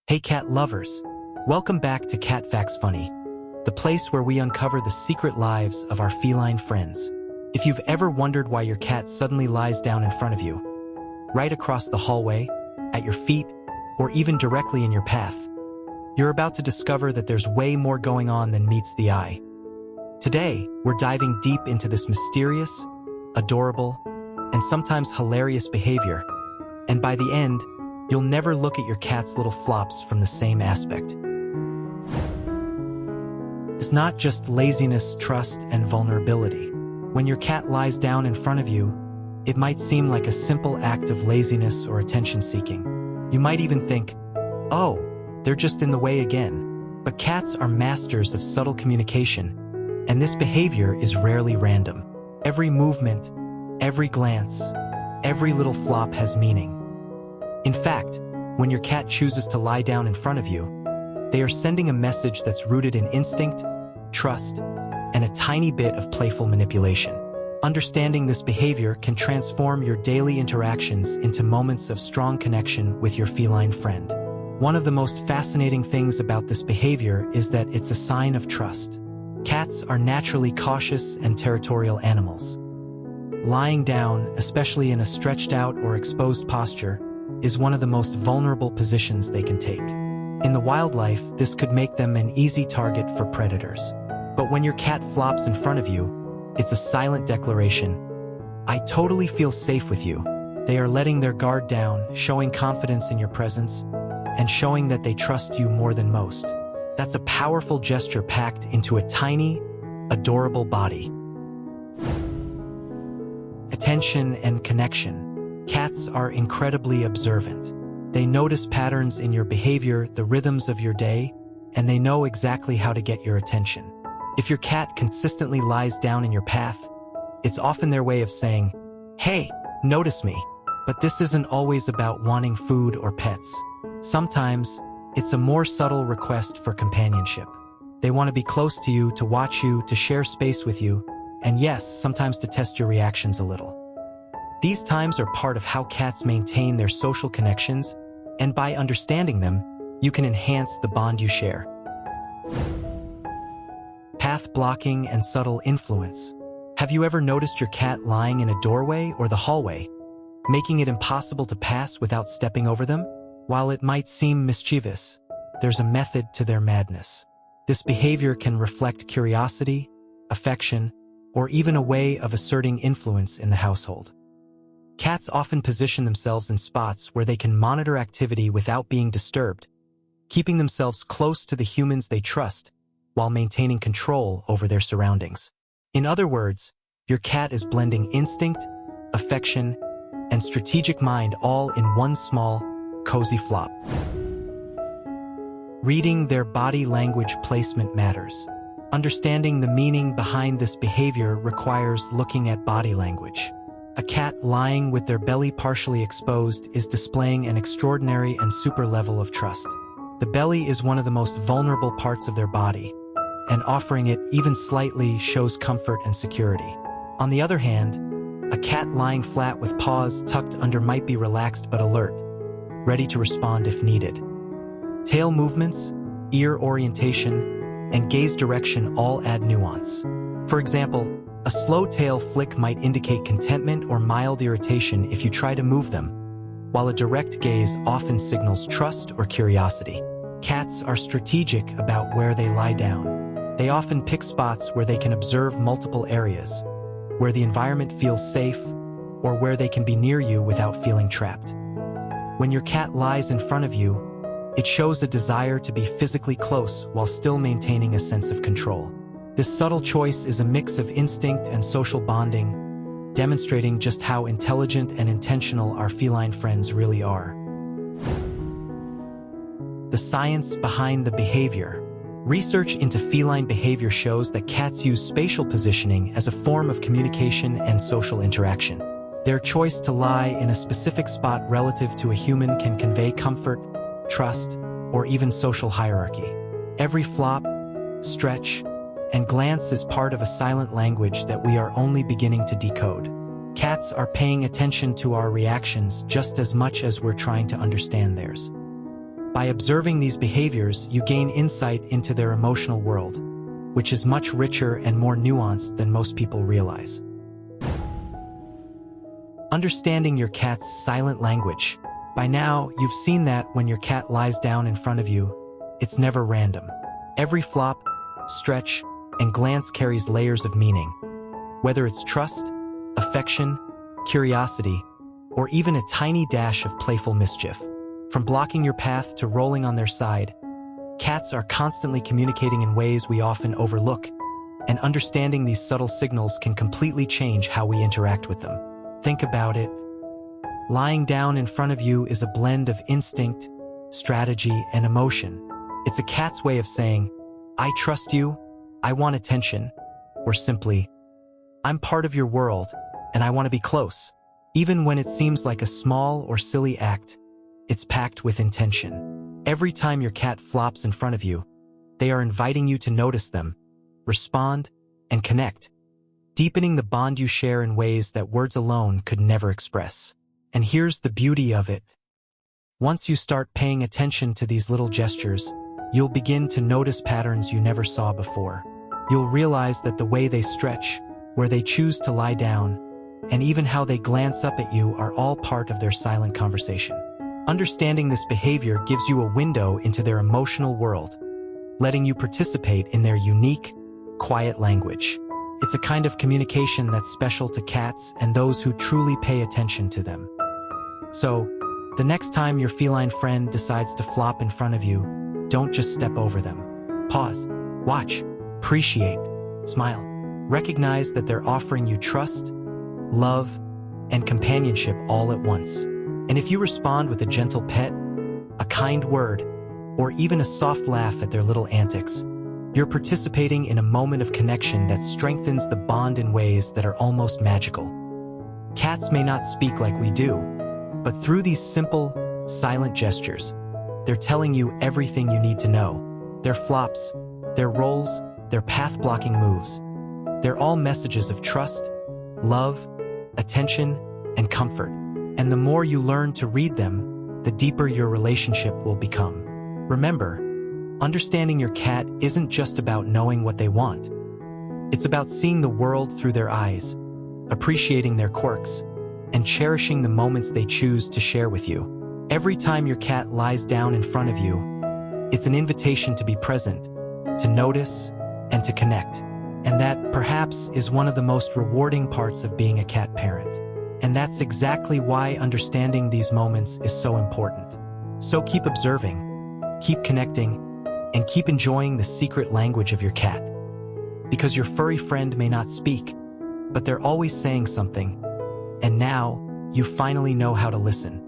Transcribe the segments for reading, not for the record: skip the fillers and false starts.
Hey cat lovers! Welcome back to Cat Facts Funny, the place where we uncover the secret lives of our feline friends. If you've ever wondered why your cat suddenly lies down in front of you, right across the hallway, at your feet, or even directly in your path, you're about to discover that there's way more going on than meets the eye. Today, we're diving deep into this mysterious, adorable, and sometimes hilarious behavior, and by the end, you'll never look at your cat's little flops from the same aspect. It's not just laziness, trust, and vulnerability. When your cat lies down in front of you, it might seem like a simple act of laziness or attention-seeking. You might even think, oh, they're just in the way again. But cats are masters of subtle communication, and this behavior is rarely random. Every movement, every glance, every little flop has meaning. In fact, when your cat chooses to lie down in front of you, they are sending a message that's rooted in instinct, trust, and a tiny bit of playful manipulation. Understanding this behavior can transform your daily interactions into moments of strong connection with your feline friend. One of the most fascinating things about this behavior is that it's a sign of trust. Cats are naturally cautious and territorial animals. Lying down, especially in a stretched out or exposed posture, is one of the most vulnerable positions they can take. In the wildlife, this could make them an easy target for predators. But when your cat flops in front of you, it's a silent declaration. I totally feel safe with you. They are letting their guard down, showing confidence in your presence, and showing that they trust you more than most. That's a powerful gesture packed into a tiny, adorable body. Attention and connection. Cats are incredibly observant. They notice patterns in your behavior, the rhythms of your day, and they know exactly how to get your attention. If your cat consistently lies down in your path, it's often their way of saying, hey, notice me. But this isn't always about wanting food or pets. Sometimes, it's a more subtle request for companionship. They want to be close to you, to watch you, to share space with you, and yes, sometimes to test your reactions a little. These times are part of how cats maintain their social connections, and by understanding them, you can enhance the bond you share. Path blocking and subtle influence. Have you ever noticed your cat lying in a doorway or the hallway, making it impossible to pass without stepping over them? While it might seem mischievous, there's a method to their madness. This behavior can reflect curiosity, affection, or even a way of asserting influence in the household. Cats often position themselves in spots where they can monitor activity without being disturbed, keeping themselves close to the humans they trust while maintaining control over their surroundings. In other words, your cat is blending instinct, affection, and strategic mind all in one small, cozy flop. Reading their body language placement matters. Understanding the meaning behind this behavior requires looking at body language. A cat lying with their belly partially exposed is displaying an extraordinary and super level of trust. The belly is one of the most vulnerable parts of their body, and offering it even slightly shows comfort and security. On the other hand, a cat lying flat with paws tucked under might be relaxed but alert, ready to respond if needed. Tail movements, ear orientation, and gaze direction all add nuance. For example, a slow tail flick might indicate contentment or mild irritation if you try to move them, while a direct gaze often signals trust or curiosity. Cats are strategic about where they lie down. They often pick spots where they can observe multiple areas, where the environment feels safe, or where they can be near you without feeling trapped. When your cat lies in front of you, it shows a desire to be physically close while still maintaining a sense of control. This subtle choice is a mix of instinct and social bonding, demonstrating just how intelligent and intentional our feline friends really are. The science behind the behavior. Research into feline behavior shows that cats use spatial positioning as a form of communication and social interaction. Their choice to lie in a specific spot relative to a human can convey comfort, trust, or even social hierarchy. Every flop, stretch, and glance is part of a silent language that we are only beginning to decode. Cats are paying attention to our reactions just as much as we're trying to understand theirs. By observing these behaviors, you gain insight into their emotional world, which is much richer and more nuanced than most people realize. Understanding your cat's silent language. By now, you've seen that when your cat lies down in front of you, it's never random. Every flop, stretch, and glance carries layers of meaning. Whether it's trust, affection, curiosity, or even a tiny dash of playful mischief. From blocking your path to rolling on their side, cats are constantly communicating in ways we often overlook, and understanding these subtle signals can completely change how we interact with them. Think about it. Lying down in front of you is a blend of instinct, strategy, and emotion. It's a cat's way of saying, "I trust you, I want attention," or simply, "I'm part of your world, and I want to be close." Even when it seems like a small or silly act, it's packed with intention. Every time your cat flops in front of you, they are inviting you to notice them, respond, and connect, deepening the bond you share in ways that words alone could never express. And here's the beauty of it. Once you start paying attention to these little gestures, you'll begin to notice patterns you never saw before. You'll realize that the way they stretch, where they choose to lie down, and even how they glance up at you are all part of their silent conversation. Understanding this behavior gives you a window into their emotional world, letting you participate in their unique, quiet language. It's a kind of communication that's special to cats and those who truly pay attention to them. So, the next time your feline friend decides to flop in front of you, don't just step over them. Pause, watch, appreciate, smile. Recognize that they're offering you trust, love, and companionship all at once. And if you respond with a gentle pet, a kind word, or even a soft laugh at their little antics, you're participating in a moment of connection that strengthens the bond in ways that are almost magical. Cats may not speak like we do, but through these simple, silent gestures, they're telling you everything you need to know. Their flops, their rolls, their path-blocking moves. They're all messages of trust, love, attention, and comfort. And the more you learn to read them, the deeper your relationship will become. Remember, understanding your cat isn't just about knowing what they want. It's about seeing the world through their eyes, appreciating their quirks, and cherishing the moments they choose to share with you. Every time your cat lies down in front of you, it's an invitation to be present, to notice, and to connect. And that, perhaps, is one of the most rewarding parts of being a cat parent. And that's exactly why understanding these moments is so important. So keep observing, keep connecting, and keep enjoying the secret language of your cat. Because your furry friend may not speak, but they're always saying something. And now, you finally know how to listen.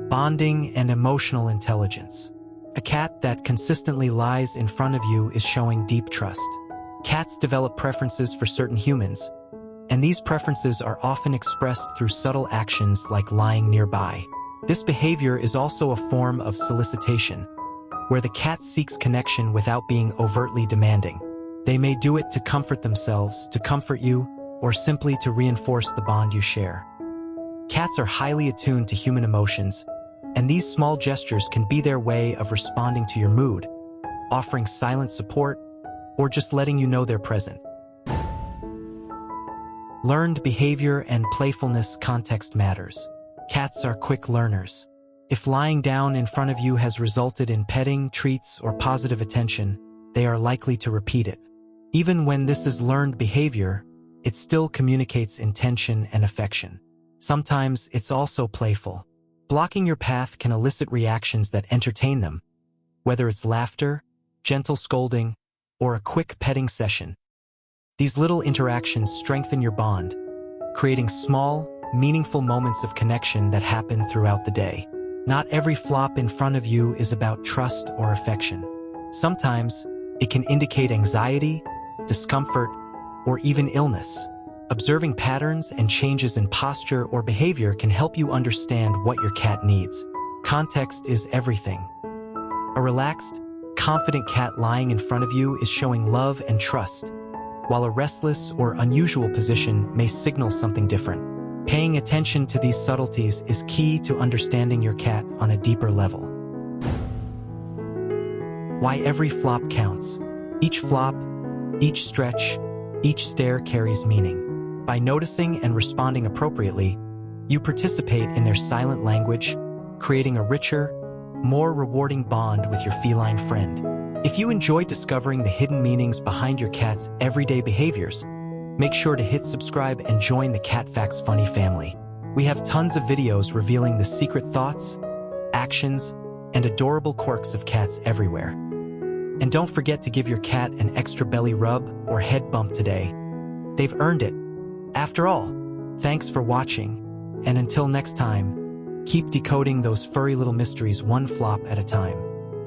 Bonding and emotional intelligence. A cat that consistently lies in front of you is showing deep trust. Cats develop preferences for certain humans, and these preferences are often expressed through subtle actions like lying nearby. This behavior is also a form of solicitation, where the cat seeks connection without being overtly demanding. They may do it to comfort themselves, to comfort you, or simply to reinforce the bond you share. Cats are highly attuned to human emotions, and these small gestures can be their way of responding to your mood, offering silent support, or just letting you know they're present. Learned behavior and playfulness. Context matters. Cats are quick learners. If lying down in front of you has resulted in petting, treats, or positive attention, they are likely to repeat it. Even when this is learned behavior, it still communicates intention and affection. Sometimes it's also playful. Blocking your path can elicit reactions that entertain them, whether it's laughter, gentle scolding, or a quick petting session. These little interactions strengthen your bond, creating small, meaningful moments of connection that happen throughout the day. Not every flop in front of you is about trust or affection. Sometimes, it can indicate anxiety, discomfort, or even illness. Observing patterns and changes in posture or behavior can help you understand what your cat needs. Context is everything. A relaxed, confident cat lying in front of you is showing love and trust, while a restless or unusual position may signal something different. Paying attention to these subtleties is key to understanding your cat on a deeper level. Why every flop counts. Each flop, each stretch, each stare carries meaning. By noticing and responding appropriately, you participate in their silent language, creating a richer, more rewarding bond with your feline friend. If you enjoy discovering the hidden meanings behind your cat's everyday behaviors, make sure to hit subscribe and join the Cat Facts Funny family. We have tons of videos revealing the secret thoughts, actions, and adorable quirks of cats everywhere. And don't forget to give your cat an extra belly rub or head bump today. They've earned it. After all, thanks for watching, and until next time, keep decoding those furry little mysteries one flop at a time.